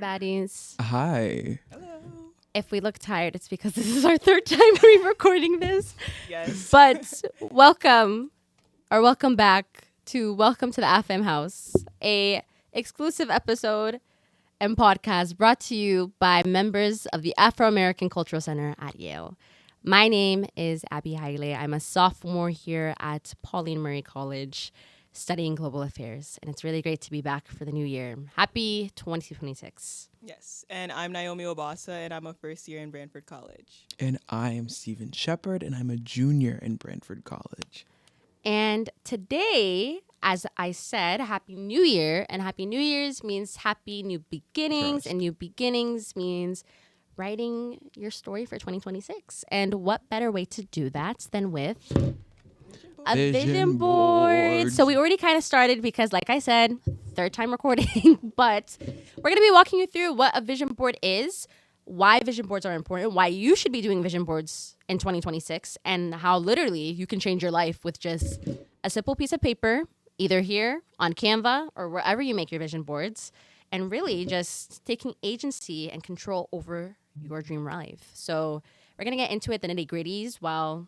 baddies. Hi. Hello. If we look tired, it's because this is our third time re-recording this. Yes. But welcome back to Welcome to the AfAm House, a exclusive episode and podcast brought to you by members of the Afro-American Cultural Center at Yale. My name is Abby Haile. I'm a sophomore here at Pauline Murray College studying global affairs, and it's really great to be back for the new year. Happy 2026. Yes. And I'm Naomi Obasa, and I'm a first year in Brantford College. And I am Stephen Shepard, and I'm a junior in Brantford College. And today, as I said, Happy New Year. And Happy New Year's means happy new beginnings. Trust. And new beginnings means writing your story for 2026. And what better way to do that than with a vision board. So we already kind of started because, like I said, third time recording. But we're going to be walking you through what a vision board is, why vision boards are important, why you should be doing vision boards in 2026, and how literally you can change your life with just a simple piece of paper, either here on Canva or wherever you make your vision boards, and really just taking agency and control over your dream life. So we're going to get into it, the nitty gritties, while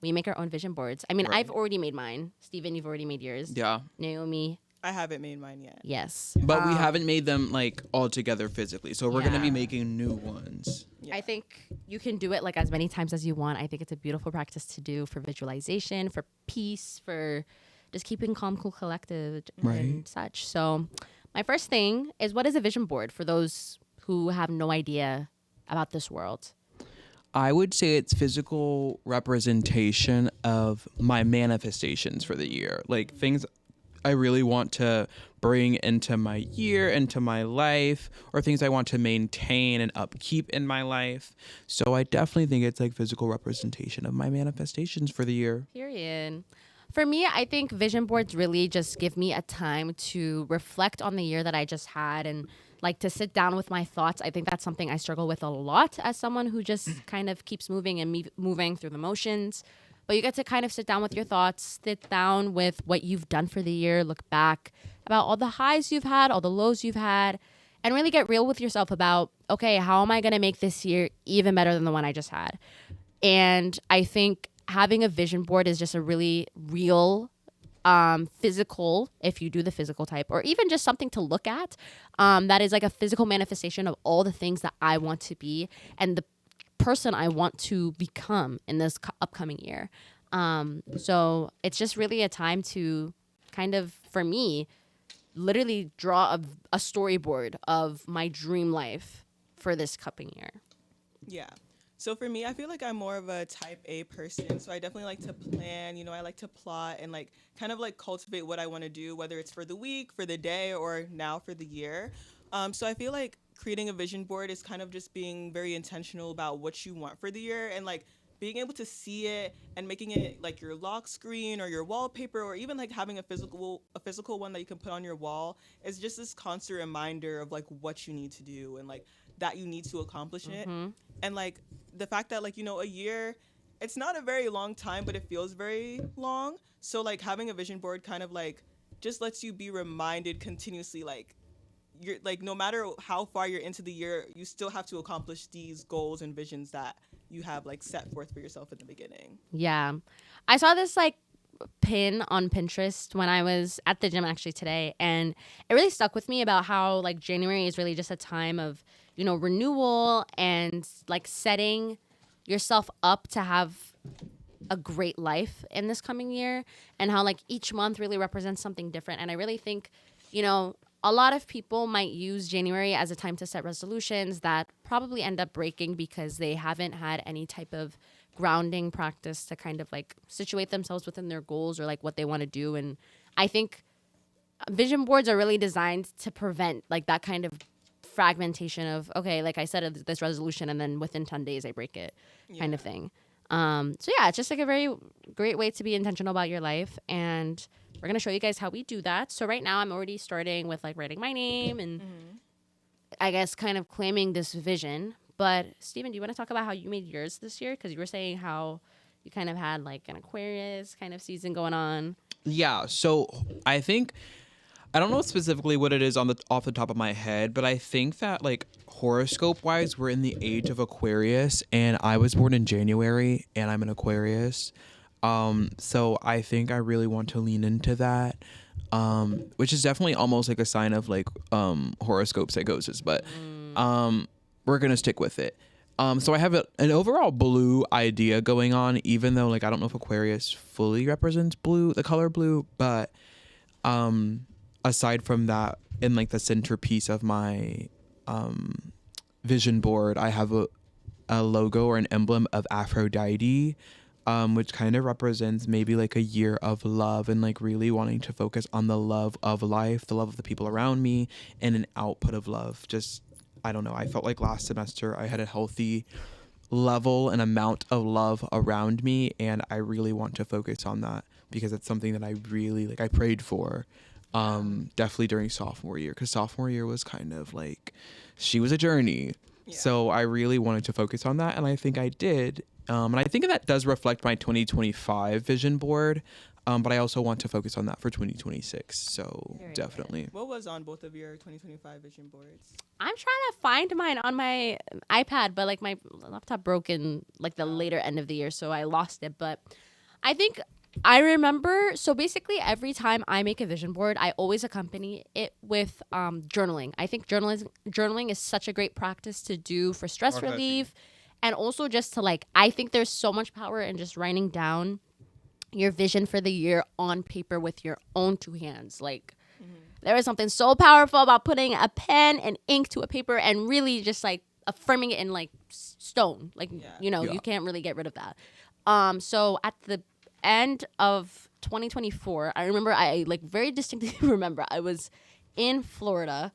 we make our own vision boards. I mean, Right. I've already made mine. Steven, you've already made yours. Yeah. Naomi, I haven't made mine yet. yes. But we haven't made them like all together physically. So we're going to Yeah. be making new ones. Yeah. I think you can do it like as many times as you want. I think it's a beautiful practice to do for visualization, for peace, for just keeping calm, cool, collective, and Right. such. So my first thing is, what is a vision board for those who have no idea about this world? I would say it's physical representation of my manifestations for the year. Like things I really want to bring into my year, into my life, or things I want to maintain and upkeep in my life. So I definitely think it's like physical representation of my manifestations for the year. Period. For me, I think vision boards really just give me a time to reflect on the year that I just had and like to sit down with my thoughts. I think that's something I struggle with a lot as someone who just kind of keeps moving and moving through the motions. But you get to kind of sit down with your thoughts, sit down with what you've done for the year, look back about all the highs you've had, all the lows you've had, and really get real with yourself about, okay, how am I going to make this year even better than the one I just had? And I think having a vision board is just a really real physical, if you do the physical type, or even just something to look at, that is like a physical manifestation of all the things that I want to be and the person I want to become in this upcoming year. So it's just really a time to kind of, for me, literally draw a storyboard of my dream life for this coming year. Yeah. So for me, I feel like I'm more of a type A person. So I definitely like to plan, I like to plot and like kind of like cultivate what I want to do, whether it's for the week, for the day, or now for the year. So I feel like creating a vision board is kind of just being very intentional about what you want for the year and like being able to see it and making it like your lock screen or your wallpaper or even like having a physical one that you can put on your wall is just this constant reminder of like what you need to do and like that you need to accomplish it. And like the fact that like, a year, it's not a very long time, but it feels very long. So like having a vision board kind of like just lets you be reminded continuously, like you're like, no matter how far you're into the year, you still have to accomplish these goals and visions that you have like set forth for yourself in the beginning. Yeah. I saw this like pin on Pinterest when I was at the gym actually today, and it really stuck with me about how like January is really just a time of, renewal and like setting yourself up to have a great life in this coming year, and how like each month really represents something different. And I really think, a lot of people might use January as a time to set resolutions that probably end up breaking because they haven't had any type of grounding practice to kind of like situate themselves within their goals or like what they want to do. And I think vision boards are really designed to prevent like that kind of fragmentation of, okay, like I said, this resolution and then within 10 days I break it kind of thing. So yeah, it's just like a very great way to be intentional about your life. And we're going to show you guys how we do that. So right now I'm already starting with like writing my name and I guess kind of claiming this vision. But Stephen, do you want to talk about how you made yours this year? Because you were saying how you kind of had like an Aquarius kind of season going on. Yeah. So I think I don't know specifically what it is on the off the top of my head, but I think that like horoscope wise, we're in the age of Aquarius, and I was born in January, and I'm an Aquarius. So I think I really want to lean into that, which is definitely almost like a sign of like horoscope psychosis, but we're gonna stick with it. So I have an overall blue idea going on, even though like I don't know if Aquarius fully represents blue, the color blue, but aside from that, in like the centerpiece of my vision board, I have a logo or an emblem of Aphrodite, which kind of represents maybe like a year of love and like really wanting to focus on the love of life, the love of the people around me, and an output of love. Just, I don't know. I felt like last semester I had a healthy level and amount of love around me, and I really want to focus on that because it's something that I really like. I prayed for, definitely during sophomore year, because sophomore year was kind of like, she was a journey. Yeah. So I really wanted to focus on that, and I think I did. And I think that does reflect my 2025 vision board. But I also want to focus on that for 2026. So Very definitely. What was on both of your 2025 vision boards? I'm trying to find mine on my iPad, but like my laptop broke in like the later end of the year, so I lost it. But I think I remember. So basically, every time I make a vision board, I always accompany it with journaling. I think journaling is such a great practice to do for stress relief, and also just to like. I think there's so much power in just writing down your vision for the year on paper with your own two hands. Like there is something so powerful about putting a pen and ink to a paper and really just like affirming it in like stone. Like Yeah. you can't really get rid of that. So at the end of 2024, I like very distinctly remember I was in Florida,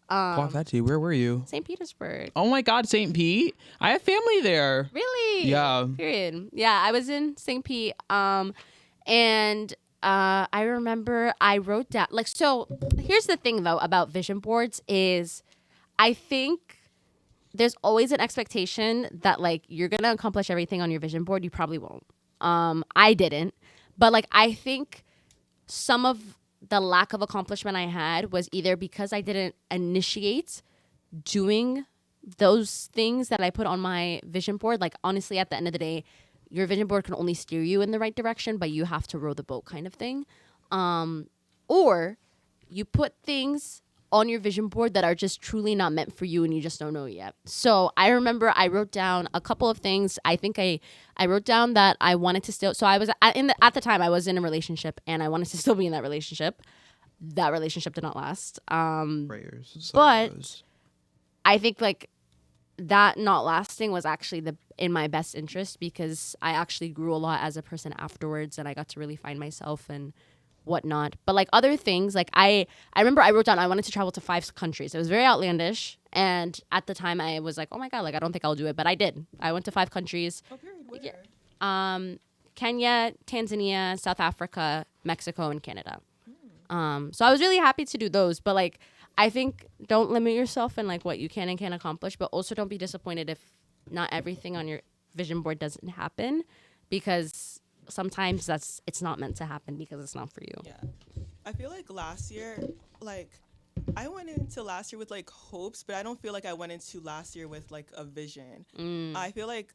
Fatty, where were you? St. Petersburg. Oh my God, St. Pete. I have family there. Really? Yeah. Period. Yeah, I was in St. Pete. And I remember I wrote down like so. Here's the thing though about vision boards is, I think there's always an expectation that like you're gonna accomplish everything on your vision board. You probably won't. I didn't, but like I think some of the lack of accomplishment I had was either because I didn't initiate doing those things that I put on my vision board. Like honestly, at the end of the day, your vision board can only steer you in the right direction, but you have to row the boat kind of thing. Or you put things on your vision board that are just truly not meant for you and you just don't know yet. So I remember I wrote down a couple of things. I think I wrote down that I wanted to still, so I was at the time I was in a relationship and I wanted to still be in that relationship. That relationship did not last. Prayers. But I think like that not lasting was actually in my best interest because I actually grew a lot as a person afterwards and I got to really find myself and whatnot. But like other things, like I remember I wrote down I wanted to travel to 5 countries. It was very outlandish, and at the time I was like, oh my God, like I don't think I'll do it, but I did. I went to 5 countries. Oh, period. Where? Yeah. Kenya, Tanzania, South Africa, Mexico, and Canada. So I was really happy to do those, but like I think don't limit yourself in like what you can and can't accomplish, but also don't be disappointed if not everything on your vision board doesn't happen, because sometimes it's not meant to happen because it's not for you. Yeah. I feel like last year, like I went into last year with like hopes, but I don't feel like I went into last year with like a vision. I feel like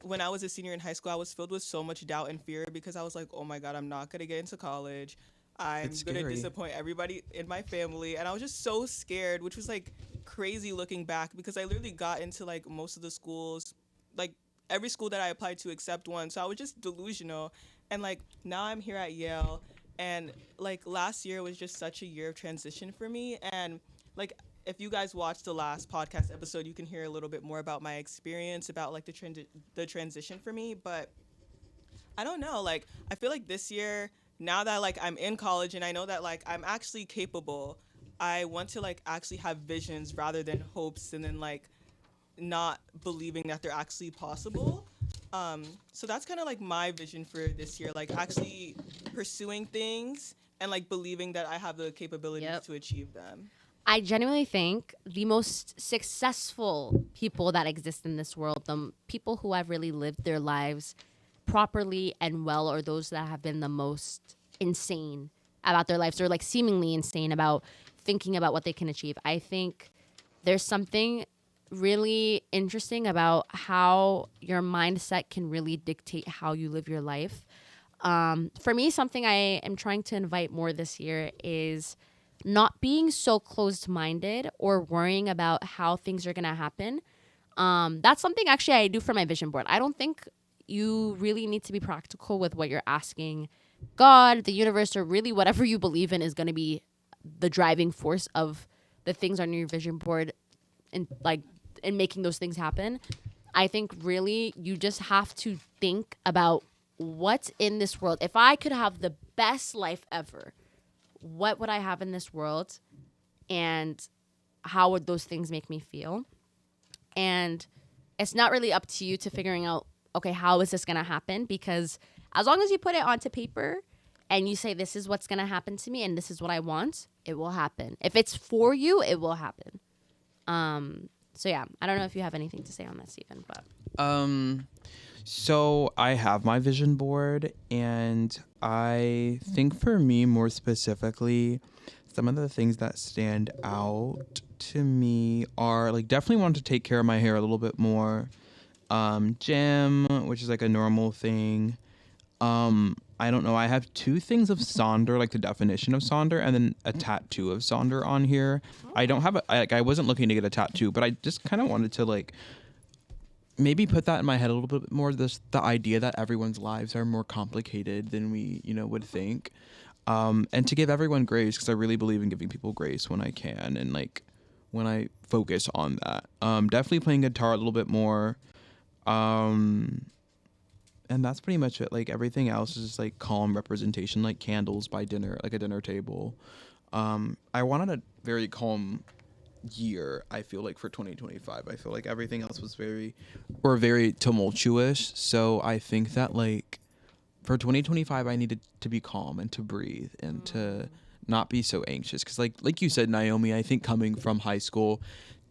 when I was a senior in high school, I was filled with so much doubt and fear because I was like, oh my God, I'm not going to get into college. I'm going to disappoint everybody in my family. And I was just so scared, which was like crazy looking back because I literally got into like most of the schools, like every school that I applied to except one. So I was just delusional. And like now I'm here at Yale. And like last year was just such a year of transition for me. And like if you guys watched the last podcast episode, you can hear a little bit more about my experience, about like the transition for me. But I don't know, like I feel like this year, now that like I'm in college and I know that like I'm actually capable, I want to like actually have visions rather than hopes and then like not believing that they're actually possible. So that's kind of like my vision for this year, like actually pursuing things and like believing that I have the capabilities to achieve them. I genuinely think the most successful people that exist in this world, the people who have really lived their lives properly and well, are those that have been the most insane about their lives, or like seemingly insane about thinking about what they can achieve. I think there's something really interesting about how your mindset can really dictate how you live your life. For me, something I am trying to invite more this year is not being so closed-minded or worrying about how things are going to happen. That's something actually I do for my vision board. I don't think you really need to be practical with what you're asking God, the universe, or really whatever you believe in is going to be the driving force of the things on your vision board and like in making those things happen. I think really you just have to think about what's in this world. If I could have the best life ever, what would I have in this world, and how would those things make me feel? And it's not really up to you to figuring out, okay, how is this going to happen? Because as long as you put it onto paper and you say, this is what's going to happen to me and this is what I want, it will happen. If it's for you, it will happen. So yeah, I don't know if you have anything to say on that, Stephen, but. So I have my vision board, and I think for me more specifically, some of the things that stand out to me are like definitely want to take care of my hair a little bit more. Gym, which is like a normal thing. I don't know. I have two things of Sonder, like the definition of Sonder, and then a tattoo of Sonder on here. I don't have I wasn't looking to get a tattoo, but I just kind of wanted to like maybe put that in my head a little bit more. The idea that everyone's lives are more complicated than we, would think. And to give everyone grace, because I really believe in giving people grace when I can, and like when I focus on that. Definitely playing guitar a little bit more. And that's pretty much it. Like everything else is just like calm representation, like candles by dinner, like a dinner table. I wanted a very calm year, I feel like, for 2025. I feel like everything else was very tumultuous. So I think that like for 2025, I needed to be calm and to breathe and to not be so anxious. Because like you said, Naomi, I think coming from high school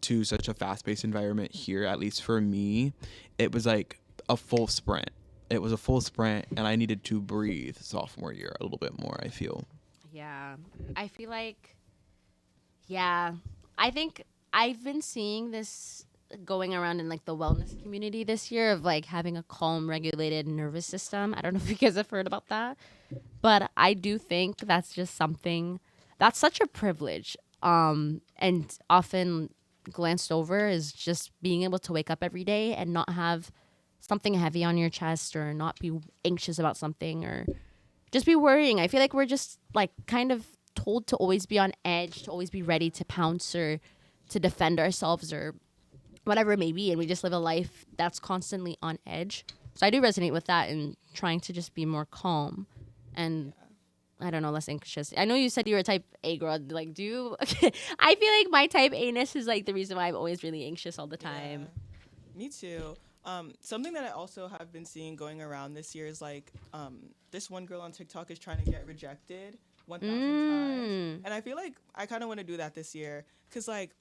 to such a fast-paced environment here, at least for me, it was like a full sprint. It was a full sprint, and I needed to breathe sophomore year a little bit more, I feel. Yeah. I feel like, yeah. I think I've been seeing this going around in like the wellness community this year of like having a calm, regulated nervous system. I don't know if you guys have heard about that, but I do think that's just something that's such a privilege. And often glanced over is just being able to wake up every day and not have something heavy on your chest, or not be anxious about something, or just be worrying. I feel like we're just like kind of told to always be on edge, to always be ready to pounce or to defend ourselves or whatever it may be, and we just live a life that's constantly on edge. So I do resonate with that and trying to just be more calm and I don't know, less anxious. I know you said you were a type A girl. Like, do you? I feel like my type A-ness is like the reason why I'm always really anxious all the time. Yeah, me too. Something that I also have been seeing going around this year is like this one girl on TikTok is trying to get rejected 1,000 times, and I feel like I kind of want to do that this year because like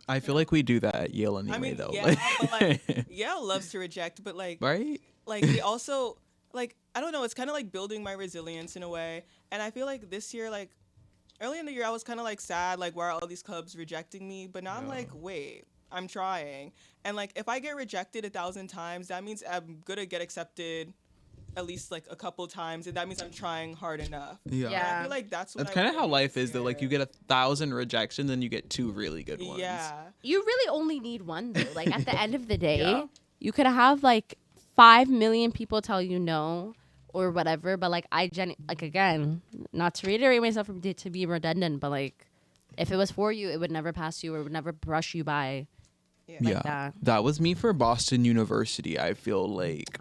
I feel like we do that at Yale anyway, I mean, though. yeah, but like Yale loves to reject, but like right? like they also like I don't know, it's kind of like building my resilience in a way, and I feel like this year like early in the year I was kind of like sad like why are all these clubs rejecting me, but now I'm like wait. I'm trying. And like if I get rejected 1,000 times, that means I'm gonna get accepted at least like a couple times, and that means I'm trying hard enough. Yeah. And I feel like that's kind of how life is though. Like you get 1,000 rejections, then you get 2 really good ones. Yeah. You really only need one though. Like at the end of the day, you could have like 5 million people tell you no or whatever, but like like again, not to reiterate myself to be redundant, but like if it was for you, it would never pass you or would never brush you by. Yeah, that was me for Boston University. I feel like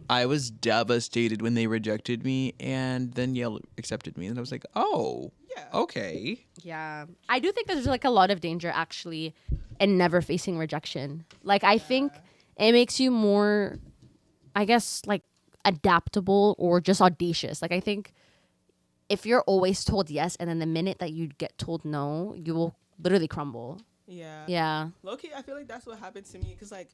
I was devastated when they rejected me, and then Yale accepted me, and I was like, oh, okay. Yeah, I do think there's like a lot of danger actually in never facing rejection. Like I think it makes you more, I guess, like adaptable or just audacious. Like I think if you're always told yes, and then the minute that you get told no, you will literally crumble. Yeah. Yeah. Low-key, I feel like that's what happened to me because, like,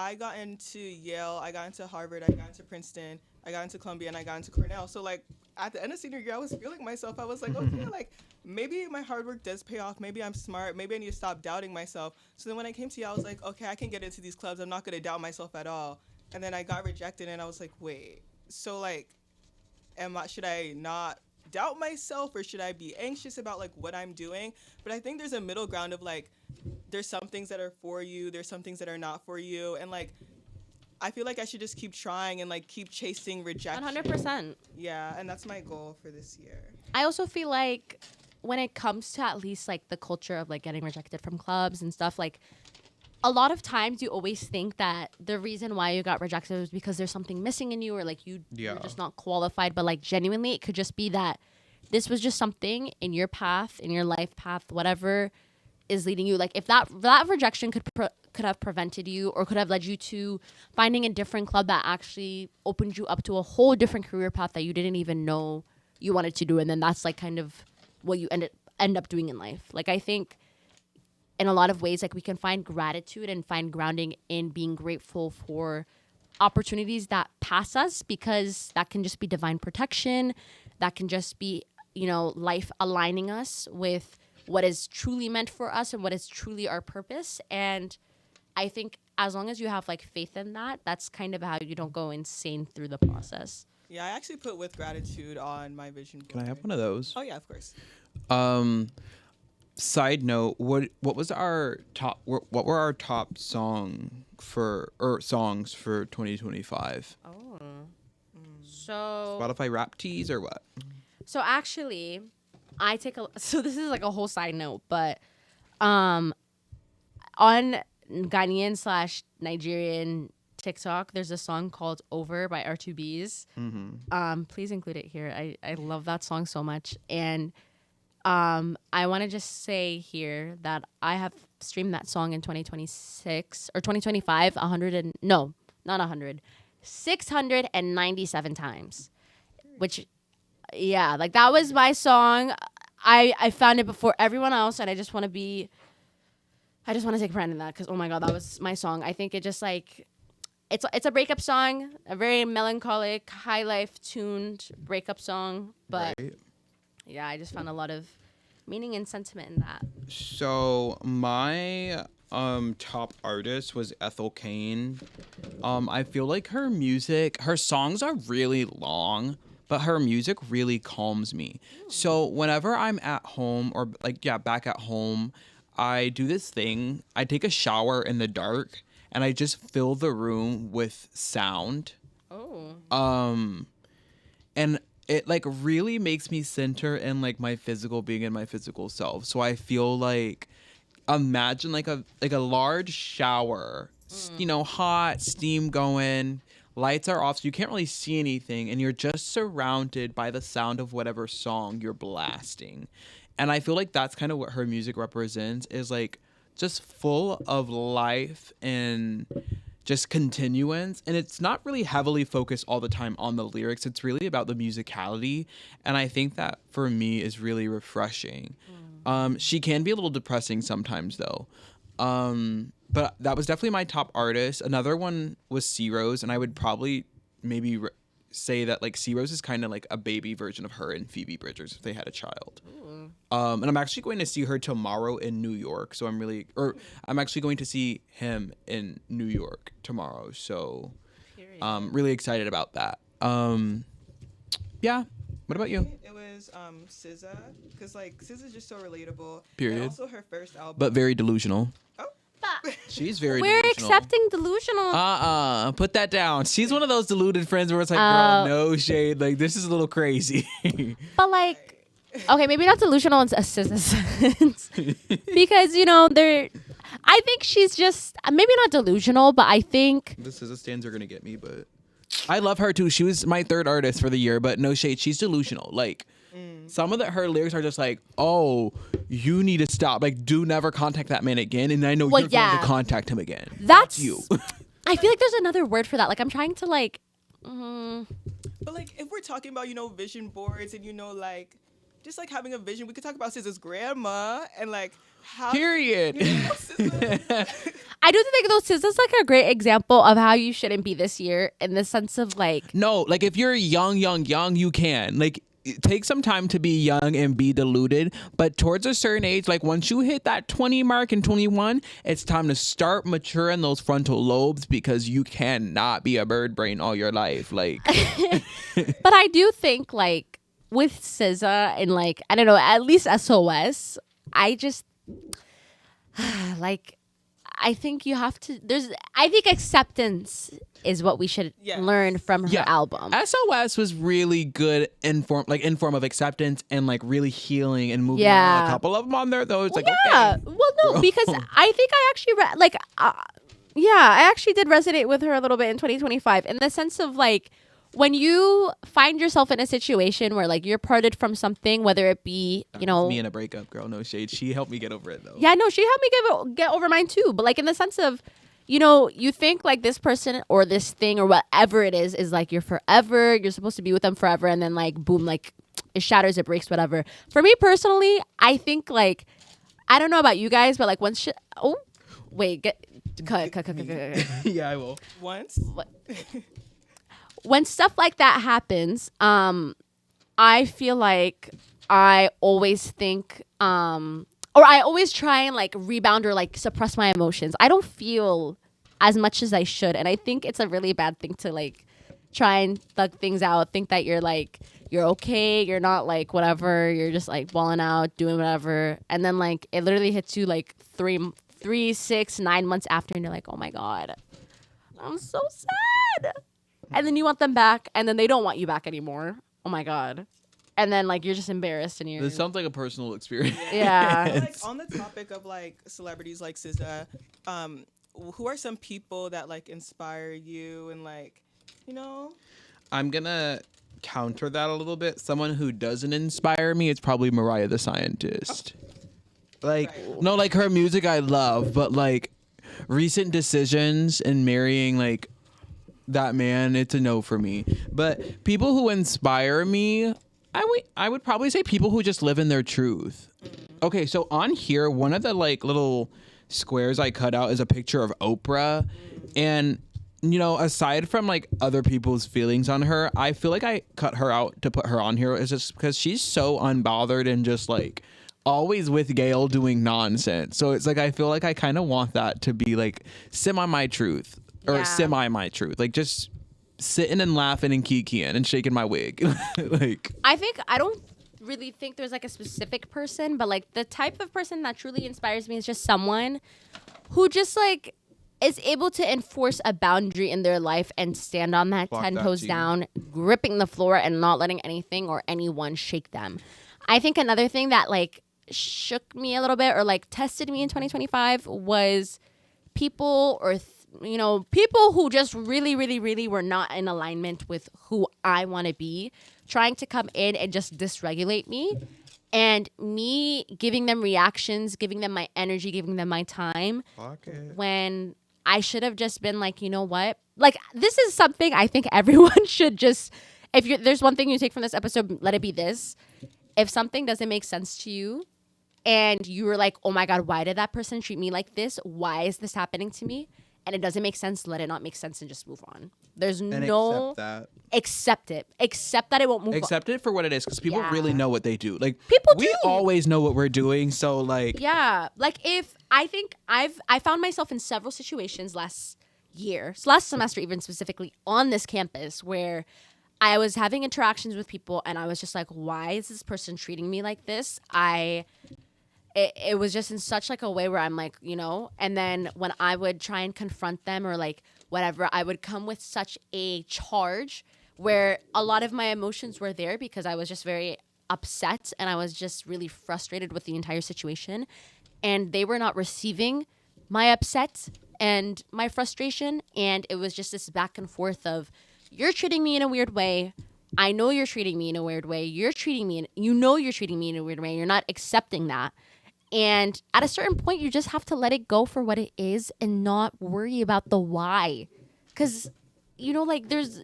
I got into Yale, I got into Harvard, I got into Princeton, I got into Columbia, and I got into Cornell. So like at the end of senior year, I was feeling myself. I was like, okay, like maybe my hard work does pay off. Maybe I'm smart. Maybe I need to stop doubting myself. So then when I came to Yale, I was like, okay, I can get into these clubs. I'm not gonna doubt myself at all. And then I got rejected, and I was like, wait, so like, should I not doubt myself, or should I be anxious about like what I'm doing? But I think there's a middle ground of like, there's some things that are for you, there's some things that are not for you, and like I feel like I should just keep trying and like keep chasing rejection. 100%. Yeah, and that's my goal for this year. I also feel like when it comes to at least like the culture of like getting rejected from clubs and stuff, like a lot of times you always think that the reason why you got rejected was because there's something missing in you, or like you're just not qualified. But like genuinely, it could just be that this was just something in your path, in your life path, whatever is leading you. Like if that rejection could have prevented you, or could have led you to finding a different club that actually opened you up to a whole different career path that you didn't even know you wanted to do, and then that's like kind of what you end up doing in life. Like I think in a lot of ways, like we can find gratitude and find grounding in being grateful for opportunities that pass us, because that can just be divine protection. That can just be, life aligning us with what is truly meant for us and what is truly our purpose. And I think as long as you have like faith in that, that's kind of how you don't go insane through the process. Yeah, I actually put with gratitude on my vision board. Can I have one of those? Oh yeah, of course. Side note, what were our top songs for 2025? Oh. So Spotify rap teas or what? So actually, so this is like a whole side note, but on Ghanaian / Nigerian TikTok, there's a song called Over by R2Bs. Please include it here. I love that song so much. And I want to just say here that I have streamed that song in 2026 or 2025 697 times, which like that was my song. I found it before everyone else, and I just want to take pride in that, because oh my god, that was my song. I think it just like it's a breakup song, a very melancholic, high life tuned breakup song, but Right. yeah, I just found a lot of meaning and sentiment in that. So my top artist was Ethel Cain. I feel like her songs are really long, but her music really calms me. So whenever I'm at home, or back at home, I do this thing. I take a shower in the dark and I just fill the room with sound. Oh. And it like really makes me center in like my physical being and my physical self. So I feel like, imagine like a large shower, hot steam going, lights are off, so you can't really see anything, and you're just surrounded by the sound of whatever song you're blasting. And I feel like that's kind of what her music represents, is like just full of life and just continuance. And it's not really heavily focused all the time on the lyrics. It's really about the musicality. And I think that for me is really refreshing. She can be a little depressing sometimes though. But that was definitely my top artist. Another one was C Rose, and I would probably maybe say that like C Rose is kind of like a baby version of her and Phoebe Bridgers if they had a child. And I'm actually going to see her tomorrow in New York. So I'm actually going to see him in New York tomorrow. So really excited about that. Yeah. What about you? It was SZA, because like SZA's just so relatable. Period. And also her first album. But very delusional. Oh. She's very We're delusional. accepting delusional. Put that down. She's one of those deluded friends where it's like, girl, no shade. Like, this is a little crazy. But like, okay, maybe not delusional in a sense, because I think she's just maybe not delusional, but I think The SZA stands are gonna get me, but I love her too. She was my third artist for the year, but no shade. She's delusional. Like, some of her lyrics are just like, oh, you need to stop. Like, do never contact that man again. And I know you're going to contact him again. That's you. I feel like there's another word for that. Like, I'm trying to like. But like, if we're talking about vision boards and like just like having a vision, we could talk about SZA's grandma and like How Period. I do think though, SZA's like a great example of how you shouldn't be this year in the sense of like, No, like if you're young, you can. Like take some time to be young and be deluded, but towards a certain age, like once you hit that 20 mark and 21, it's time to start maturing those frontal lobes because you cannot be a bird brain all your life. Like but I do think like with SZA and like, I don't know, at least SOS, I just like, I think you have to, I think acceptance is what we should Yes. learn from her album. SOS was really good in form of acceptance and like really healing and moving Yeah. on. A couple of them on there though, it's like Yeah. okay. Well, no, because I think I actually I actually did resonate with her a little bit in 2025 in the sense of like when you find yourself in a situation where like you're parted from something, whether it be, you know, Me in a breakup, girl, no shade. She helped me get over it though. yeah, no, she helped me get over mine too. But like in the sense of, you know, you think like this person or this thing or whatever it is like you're forever, you're supposed to be with them forever, and then like boom, like it shatters, it breaks, whatever. For me personally, I think like, I don't know about you guys, but like once cut. Yeah, I will. Once. When stuff like that happens, I feel like I always think, or I always try and like rebound or like suppress my emotions. I don't feel as much as I should. And I think it's a really bad thing to like try and thug things out, think that you're like, you're okay, you're not like whatever, you're just like balling out, doing whatever. And then like it literally hits you like 3, 6, 9 months after, and you're like, oh my God, I'm so sad. And then you want them back, and then they don't want you back anymore. Oh my God. And then like you're just embarrassed, and you're This sounds like a personal experience. yeah. Like on the topic of like celebrities like SZA, who are some people that like inspire you and like, you know? I'm gonna counter that a little bit. Someone who doesn't inspire me is probably Mariah the Scientist. Like, no, like her music I love, but like recent decisions and marrying like that man, it's a no for me. But people who inspire me, I would probably say people who just live in their truth. Okay, so on here, one of the like little squares I cut out is a picture of Oprah, and you know, aside from like other people's feelings on her, I feel like I cut her out to put her on here is just because she's so unbothered and just like always with Yale doing nonsense. So it's like I feel like I kind of want that to be like semi my truth or Yeah. semi my truth, like just sitting and laughing and kikiing and shaking my wig. Like I don't really think there's like a specific person, but like the type of person that truly inspires me is just someone who just like is able to enforce a boundary in their life and stand on that Fuck 10 that, toes G. down, gripping the floor and not letting anything or anyone shake them. I think another thing that like shook me a little bit or like tested me in 2025 was people or you know, people who just really, really, really were not in alignment with who I want to be, trying to come in and just dysregulate me, and me giving them reactions, giving them my energy, giving them my time, when I should have just been like, you know what? Like, this is something I think everyone should just, there's one thing you take from this episode, let it be this. If something doesn't make sense to you and you were like, oh my God, why did that person treat me like this? Why is this happening to me? And it doesn't make sense, let it not make sense and just move on. There's no... accept that. Accept it. Accept that it won't move on. Accept it for what it is, because people Yeah. really know what they do. Like People we do. always know what we're doing. So like, Yeah. Like if I think I found myself in several situations last semester even specifically on this campus where I was having interactions with people and I was just like, why is this person treating me like this? It was just in such like a way where I'm like, you know, and then when I would try and confront them or like whatever, I would come with such a charge where a lot of my emotions were there because I was just very upset and I was just really frustrated with the entire situation. And they were not receiving my upset and my frustration. And it was just this back and forth of, you're treating me in a weird way. I know you're treating me in a weird way. You're treating me in a weird way. You're not accepting that. And at a certain point, you just have to let it go for what it is and not worry about the why. Because, you know, like there's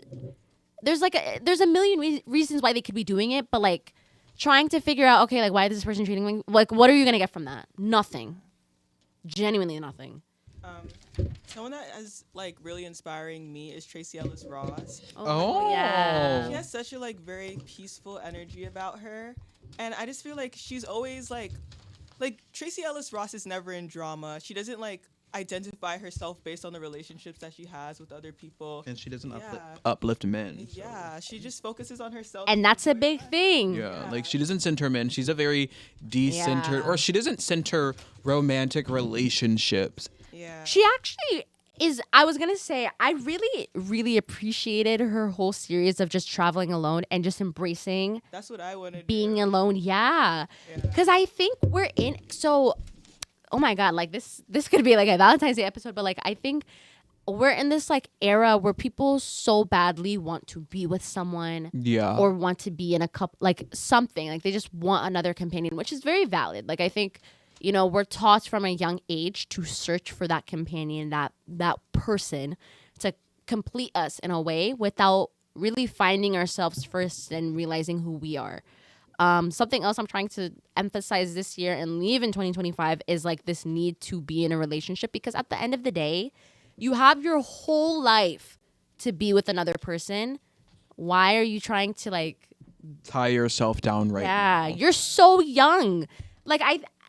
a million reasons why they could be doing it. But like trying to figure out, okay, like, why is this person treating me? Like, what are you going to get from that? Nothing. Genuinely nothing. Someone that is like really inspiring me is Tracy Ellis Ross. Oh. yeah. She has such a like very peaceful energy about her, and I just feel like she's always like Tracy Ellis Ross is never in drama. She doesn't like identify herself based on the relationships that she has with other people. And she doesn't Yeah. uplift men. So. Yeah, she just focuses on herself. And that's a big thing. Yeah, like she doesn't center men. She's a very decentered, or she doesn't center romantic relationships. Yeah. She actually is. I was going to say, I really, really appreciated her whole series of just traveling alone and just embracing That's what I wanted. being alone. Yeah. Because I think we're in. So, oh my God, like this could be like a Valentine's Day episode, but like I think we're in this like era where people so badly want to be with someone. Yeah. Or want to be in a couple, like something. Like they just want another companion, which is very valid. Like I think, you know, we're taught from a young age to search for that companion, that person to complete us in a way without really finding ourselves first and realizing who we are. Something else I'm trying to emphasize this year and leave in 2025 is like this need to be in a relationship, because at the end of the day, you have your whole life to be with another person. Why are you trying to like tie yourself down right now? Yeah, you're so young.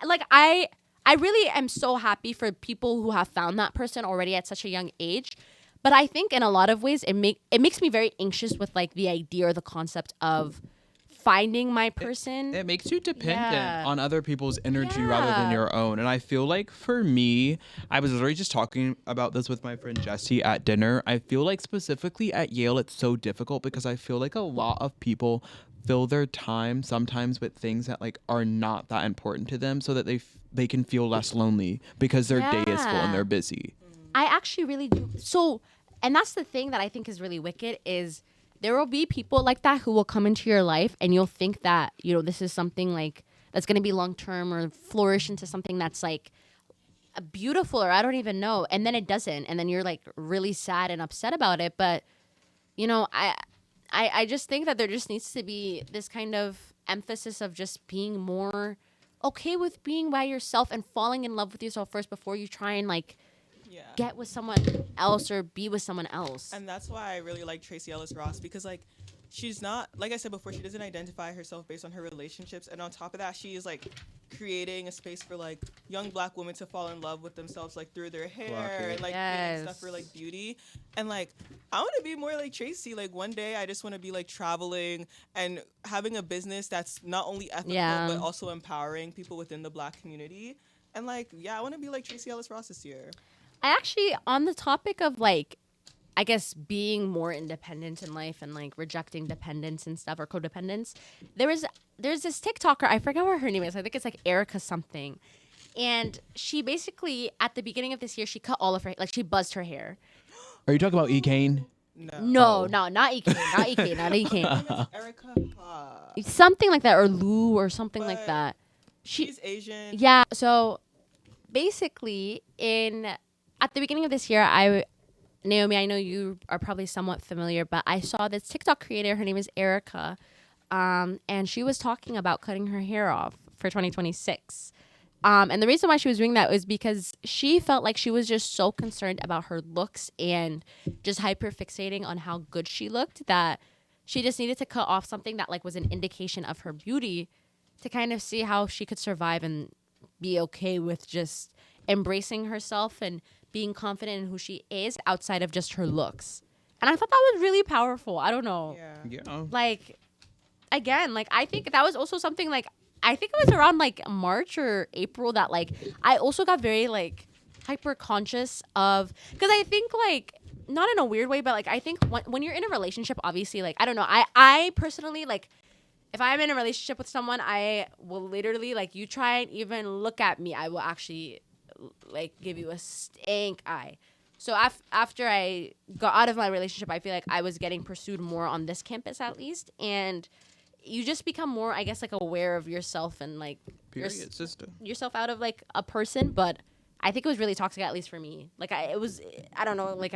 I really am so happy for people who have found that person already at such a young age. But I think in a lot of ways it makes me very anxious with like the idea or the concept of finding my person. It makes you dependent Yeah. on other people's energy rather than your own. And I feel like for me, I was literally just talking about this with my friend Jessie at dinner. I feel like specifically at Yale, it's so difficult because I feel like a lot of people fill their time sometimes with things that like are not that important to them, so that they can feel less lonely because their day is full and they're busy. I actually really do. So, and that's the thing that I think is really wicked is there will be people like that who will come into your life and you'll think that, you know, this is something like that's going to be long term or flourish into something that's like beautiful, or I don't even know. And then it doesn't. And then you're like really sad and upset about it. But, you know, I just think that there just needs to be this kind of emphasis of just being more okay with being by yourself and falling in love with yourself first before you try and like get with someone else or be with someone else. And that's why I really like Tracy Ellis Ross, because like she's not, like I said before, she doesn't identify herself based on her relationships, and on top of that she is like creating a space for like young black women to fall in love with themselves like through their hair and like creating stuff for like beauty. And like I want to be more like Tracy. Like one day I just want to be like traveling and having a business that's not only ethical but also empowering people within the black community. And like I want to be like Tracy Ellis Ross this year. I actually, on the topic of like, I guess being more independent in life and like rejecting dependence and stuff or codependence, there's this TikToker, I forget what her name is. I think it's like Erica something. And she basically, at the beginning of this year, she cut all of her, like she buzzed her hair. Are you talking about E. Kane? No, not EK, not EK, not EK. Erica Something like that, or Lou or something like that. She's Asian. Yeah, so basically at the beginning of this year, Naomi, I know you are probably somewhat familiar, but I saw this TikTok creator. Her name is Erica, and she was talking about cutting her hair off for 2026. And the reason why she was doing that was because she felt like she was just so concerned about her looks and just hyper fixating on how good she looked that she just needed to cut off something that like was an indication of her beauty to kind of see how she could survive and be okay with just embracing herself and being confident in who she is outside of just her looks. And I thought that was really powerful. I don't know. Yeah. Like, again, like, I think that was also something, like, I think it was around, like, March or April that, like, I also got very, like, hyper conscious of, because I think, like, not in a weird way, but, like, I think when you're in a relationship, obviously, like, I don't know. I personally, like, if I'm in a relationship with someone, I will literally, like, you try and even look at me, I will actually like give you a stink eye. So after I got out of my relationship, I feel like I was getting pursued more on this campus at least, and you just become more, I guess, like aware of yourself and like yourself out of like a person. But I think it was really toxic, at least for me. Like I don't know, like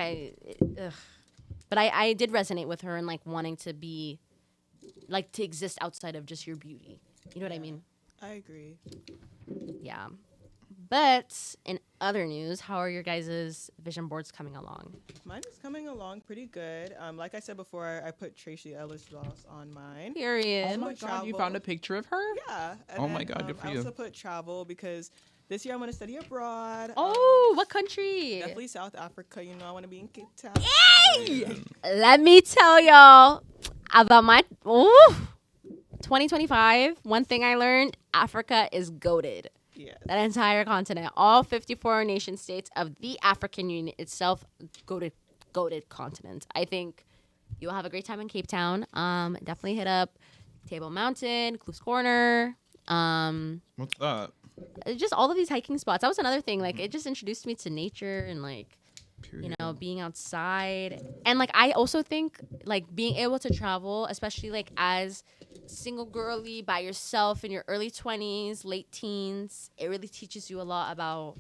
but I did resonate with her and like wanting to be like to exist outside of just your beauty. You know what I mean? I agree. Yeah. But in other news, how are your guys' vision boards coming along? Mine is coming along pretty good. Like I said before, I put Tracy Ellis Ross on mine. Period. Oh my god, you found a picture of her? Yeah. And Oh my God, good for I you. also put travel because this year I'm going to study abroad. Oh, what country? Definitely South Africa. You know, I want to be in Cape Town. Yay! Let me tell y'all about my 2025. One thing I learned: Africa is goated. Yeah. That entire continent, all 54 nation states of the African Union itself, goated continent. I think you'll have a great time in Cape Town. Definitely hit up Table Mountain, Kloof's Corner. What's that? Just all of these hiking spots. That was another thing. Like, it just introduced me to nature and like, Period. being outside. And like, I also think like being able to travel, especially like as single girly by yourself in your early 20s, late teens, it really teaches you a lot about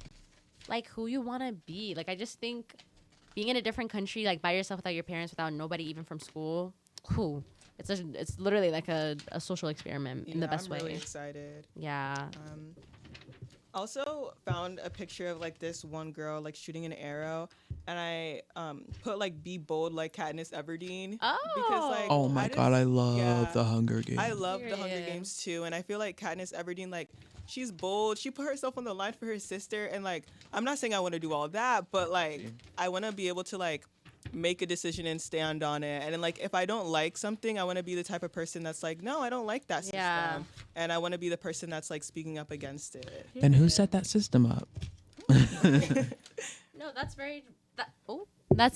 like who you want to be. Like, I just think being in a different country, like by yourself without your parents, without nobody even from school, it's literally like a social experiment in the best I'm way. really excited. Yeah. Also found a picture of like this one girl like shooting an arrow, and I put like be bold like Katniss Everdeen. Because like Oh my god, I love the Hunger Games. I love the Hunger Period. Games too, and I feel like Katniss Everdeen, like she's bold. She put herself on the line for her sister, and like I'm not saying I want to do all that, but like I want to be able to like make a decision and stand on it. And then like if I don't like something, I want to be the type of person that's like, no, I don't like that system, Yeah. and I want to be the person that's like speaking up against it. And who set that system up? No, that's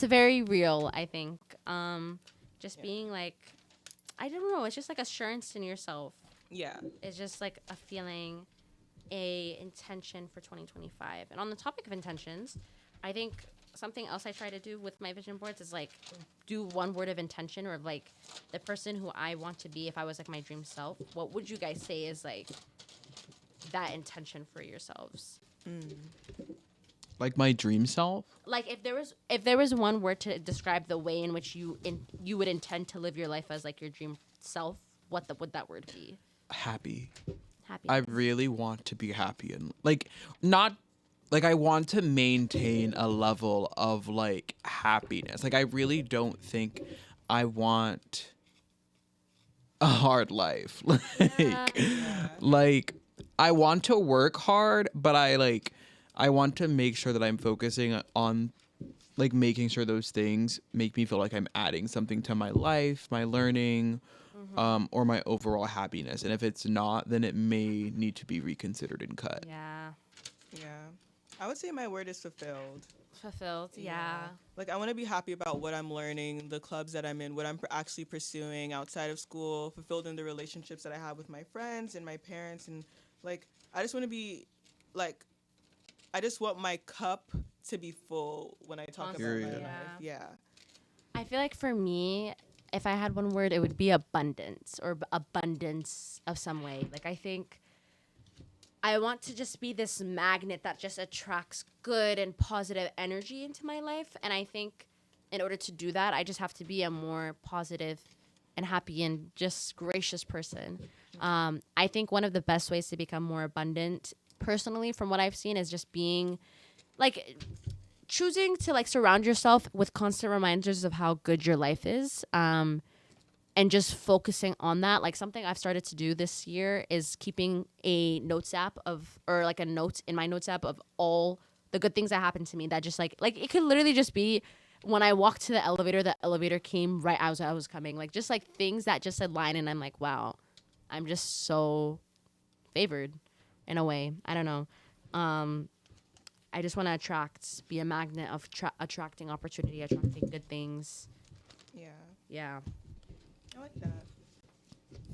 very real, I think. Just being like, I don't know, it's just like assurance in yourself. Yeah. It's just like a feeling, a intention for 2025. And on the topic of intentions, I think something else I try to do with my vision boards is like do one word of intention, or like the person who I want to be if I was like my dream self. What would you guys say is like that intention for yourselves? Like my dream self? Like if there was one word to describe the way in which you would intend to live your life as like your dream self, what would that word be? Happy. Happy. I really want to be happy and like not like I want to maintain a level of like happiness. Like I really don't think I want a hard life. Like I want to work hard, but I want to make sure that I'm focusing on like making sure those things make me feel like I'm adding something to my life, my learning, or my overall happiness. And if it's not, then it may need to be reconsidered and cut. Yeah. Yeah. I would say my word is fulfilled. Fulfilled. Yeah. Like I want to be happy about what I'm learning, the clubs that I'm in, what I'm actually pursuing outside of school, fulfilled in the relationships that I have with my friends and my parents, and like I just want to be like I just want my cup to be full when I talk about my Period. life. Yeah. I feel like for me, if I had one word, it would be abundance, or abundance of some way. Like I think I want to just be this magnet that just attracts good and positive energy into my life. And I think in order to do that, I just have to be a more positive and happy and just gracious person. I think one of the best ways to become more abundant, personally, from what I've seen, is just being like choosing to like surround yourself with constant reminders of how good your life is. And just focusing on that. Like something I've started to do this year is keeping a notes app or like a note in my notes app of all the good things that happened to me, that just like it could literally just be when I walked to the elevator came right as I was coming. Like just like things that just said line, and I'm like, wow, I'm just so favored in a way. I don't know. I just want to be a magnet of attracting opportunity, attracting good things. Yeah. Yeah. I like that.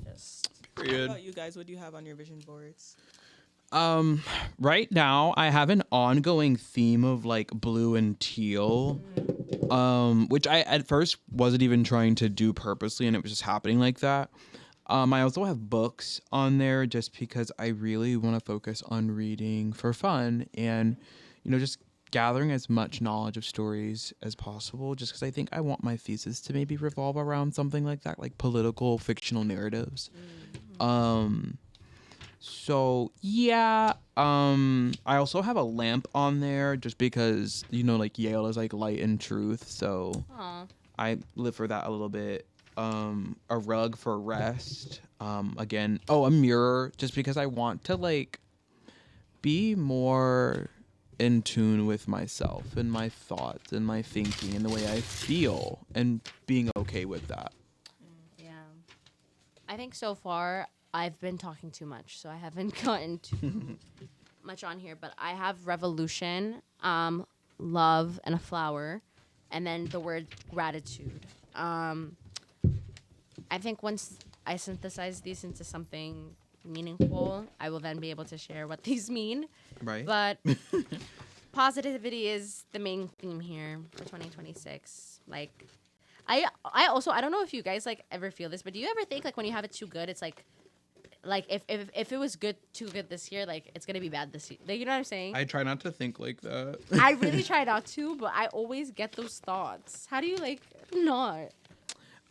Yes. What Period. about you guys? What do you have on your vision boards? Right now I have an ongoing theme of like blue and teal, which I at first wasn't even trying to do purposely, and it was just happening like that. I also have books on there just because I really want to focus on reading for fun and, just gathering as much knowledge of stories as possible, just because I think I want my thesis to maybe revolve around something like that, like political fictional narratives. So yeah, I also have a lamp on there just because, like Yale is like light and truth, so Aw. I live for that a little bit. A rug for rest. Again, a mirror just because I want to like be more in tune with myself and my thoughts and my thinking and the way I feel and being okay with that. Yeah. I think so far I've been talking too much, so I haven't gotten too much on here. But I have revolution, love, and a flower, and then the word gratitude. I think once I synthesize these into something meaningful, I will then be able to share what these mean. Right. But positivity is the main theme here for 2026. Like, I also, I don't know if you guys like ever feel this, but do you ever think like when you have it too good, it's like if it was too good this year, like it's gonna be bad this year. Like, you know what I'm saying? I try not to think like that. I really try not to, but I always get those thoughts. How do you like not?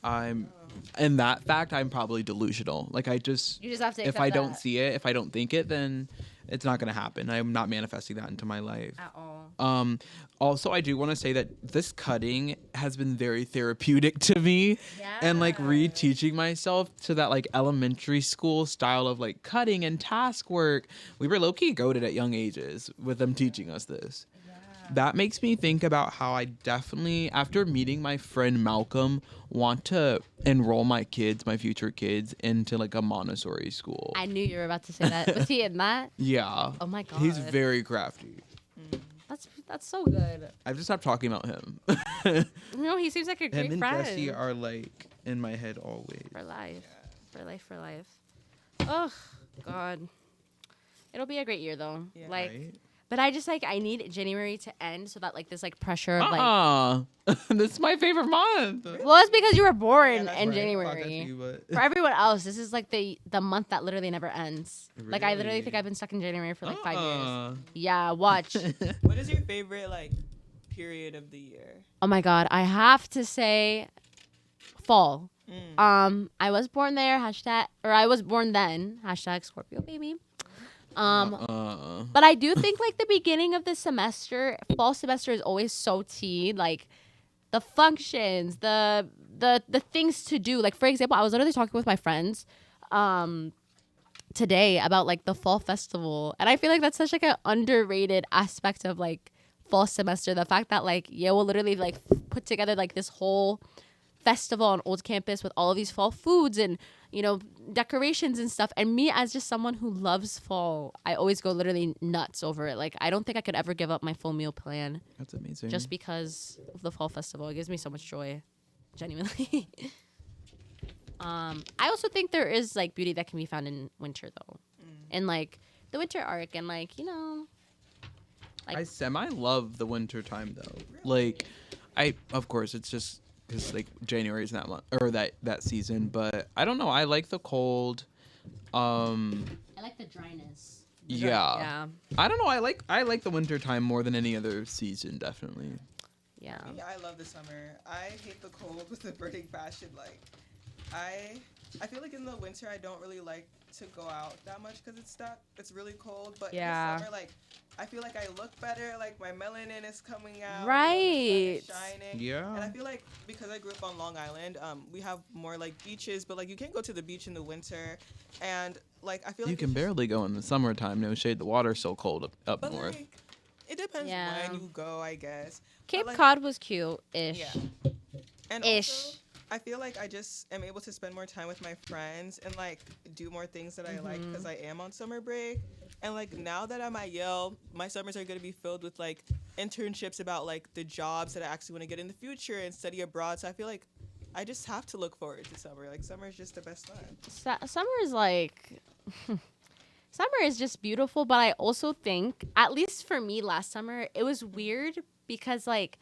I'm in that fact I'm probably delusional. Like You just have to if accept I don't that see it, if I don't think it, then it's not going to happen. I'm not manifesting that into my life. at all. Also, I do want to say that this cutting has been very therapeutic to me, and like Yeah. reteaching myself to that like elementary school style of like cutting and task work. We were low-key goated at young ages with them teaching us this. That makes me think about how I definitely, after meeting my friend Malcolm, want to enroll my future kids, into like a Montessori school. I knew you were about to say that. Was he in that? Yeah. Oh my He's God. very crafty. That's so good. I've just stopped talking about him. No, he seems like a great Him and friend. Jesse are like in my head always. For life. For life. Oh, God. It'll be a great year, though. Yeah. Like, Right? but I just, like, I need January to end so that, like, this, like, pressure of, like... This is my favorite month. Well, it's because you were born that's in right. January. But For everyone else, this is, like, the month that literally never ends. Like, I literally Really? think I've been stuck in January for, like, 5 years. Yeah, watch. What is your favorite like period of the year? Oh, my God. I have to say fall. I was born there, I was born then, #Scorpio baby. But I do think like the beginning of the semester, fall semester is always so tea. Like the functions, the things to do. Like for example, I was literally talking with my friends today about like the fall festival, and I feel like that's such like an underrated aspect of like fall semester. The fact that like Yale will literally like put together like this whole festival on Old Campus with all of these fall foods and decorations and stuff. And me as just someone who loves fall, I always go literally nuts over it. Like I don't think I could ever give up my full meal plan That's amazing. just because of the fall festival. It gives me so much joy, genuinely. I also think there is like beauty that can be found in winter though, in like the winter arc and like like I semi love the winter time though. Like, of course it's just because like January is that month or that season, but I don't know. I like the cold. I like the dryness. Yeah. I don't know. I like the winter time more than any other season. Definitely. Yeah. Yeah, I love the summer. I hate the cold with the burning passion. Like, I feel like in the winter I don't really like to go out that much because it's really cold. But Yeah. in the summer, like, I feel like I look better. Like my melanin is coming out. Right. The sun is shining. Yeah. And I feel like because I grew up on Long Island, we have more like beaches, but like you can't go to the beach in the winter, and like I feel like You can barely go in the summertime. No shade. The water's so cold up But north. like, it depends Yeah. when you go, I guess. Cape like- Cod was cute-ish. Yeah. And Ish. also, I feel like I just am able to spend more time with my friends and like do more things that I like because I am on summer break. And like now that I'm at Yale, my summers are going to be filled with like internships about like the jobs that I actually want to get in the future and study abroad. So I feel like I just have to look forward to summer. Like summer is just the best time. Summer is like summer is just beautiful, but I also think, at least for me last summer, it was weird because like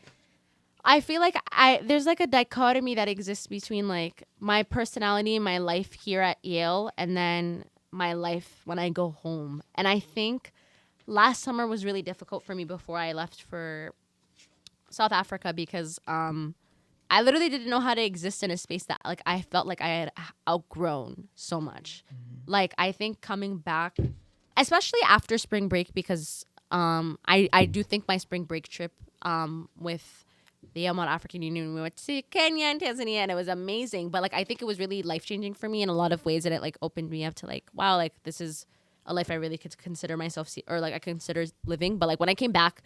I feel like there's like a dichotomy that exists between like my personality and my life here at Yale and then my life when I go home. And I think last summer was really difficult for me before I left for South Africa because I literally didn't know how to exist in a space that like I felt like I had outgrown so much. Like I think coming back, especially after spring break, because I do think my spring break trip with the Yale African Union, we went to Kenya and Tanzania, and it was amazing. But like I think it was really life changing for me in a lot of ways, and it like opened me up to like, wow, like this is a life I really could consider myself or like I consider living. But like when I came back,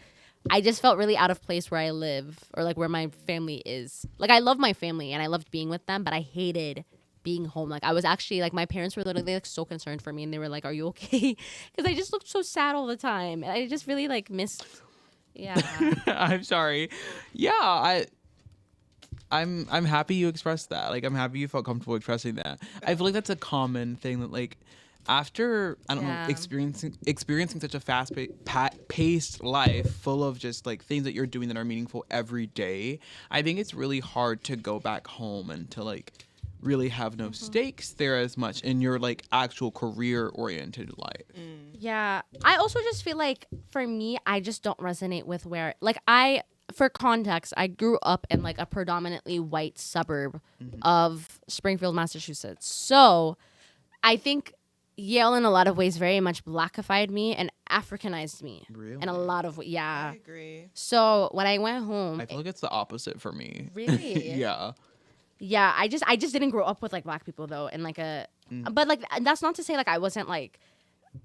I just felt really out of place where I live or like where my family is. Like I love my family and I loved being with them, but I hated being home. Like I was actually like my parents were literally like so concerned for me, and they were like, "Are you okay?" Because I just looked so sad all the time, and I just really like missed. Yeah. I'm sorry. Yeah, I'm happy you expressed that. Like I'm happy you felt comfortable expressing that. I feel like that's a common thing that like after I don't know Yeah. experiencing such a paced life full of just like things that you're doing that are meaningful every day. I think it's really hard to go back home and to like really have no stakes there as much in your like actual career oriented life. Yeah. I also just feel like for me, I just don't resonate with where like for context, I grew up in like a predominantly white suburb of Springfield, Massachusetts. So I think Yale in a lot of ways very much blackified me and Africanized me. Really? In a lot of I yeah. agree. So when I went home, I feel like it's the opposite for me. really? Yeah. Yeah, I just didn't grow up with like black people though, and like but like that's not to say like I wasn't like,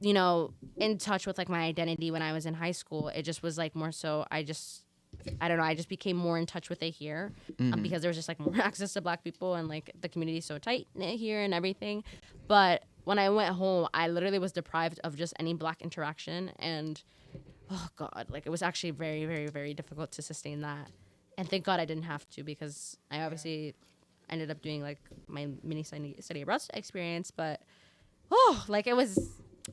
you know, in touch with like my identity when I was in high school. It just was like more so I don't know, I just became more in touch with it here because there was just like more access to black people and like the community is so tight knit here and everything. But when I went home, I literally was deprived of just any black interaction, and oh god, like it was actually very, very, very difficult to sustain that. And thank God I didn't have to, because I obviously ended up doing like my mini study abroad experience. But like it was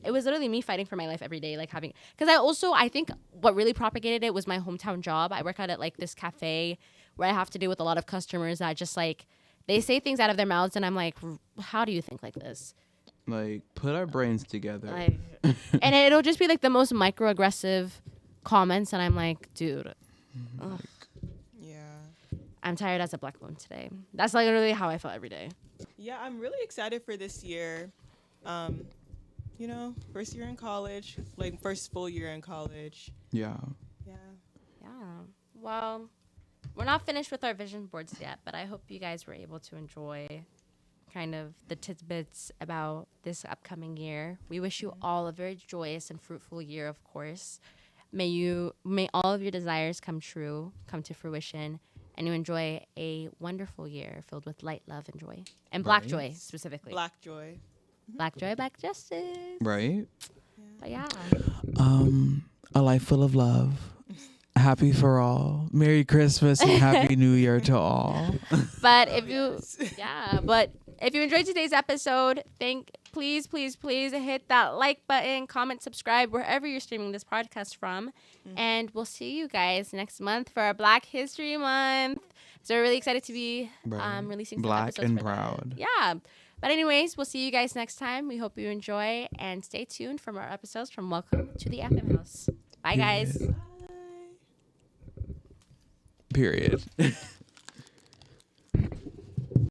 literally me fighting for my life every day, like having, because I think what really propagated it was my hometown job. I work out at like this cafe where I have to deal with a lot of customers that just like they say things out of their mouths, and I'm like, how do you think like this? Like put our brains together. Like, and it'll just be like the most microaggressive comments, and I'm like, dude, ugh, Yeah. I'm tired as a black woman today. That's like literally how I felt every day. Yeah, I'm really excited for this year. You know, first year in college, like first full year in college. Yeah. Yeah. Yeah. Well, we're not finished with our vision boards yet, but I hope you guys were able to enjoy kind of the tidbits about this upcoming year. We wish you all a very joyous and fruitful year, of course. May all of your desires come to fruition, and you enjoy a wonderful year filled with light, love, and joy. And black Right. joy, specifically. Black joy. Black joy, black justice. Right? But yeah. A life full of love. Happy for all. Merry Christmas and Happy New Year to all. But if you enjoyed today's episode, please hit that like button, comment, subscribe wherever you're streaming this podcast from, and we'll see you guys next month for our Black History Month. So we're really excited to be releasing some Black episodes and for that. proud. Yeah. But anyways, we'll see you guys next time. We hope you enjoy, and stay tuned for more episodes from Welcome to the AfAm House. Bye, guys. Period.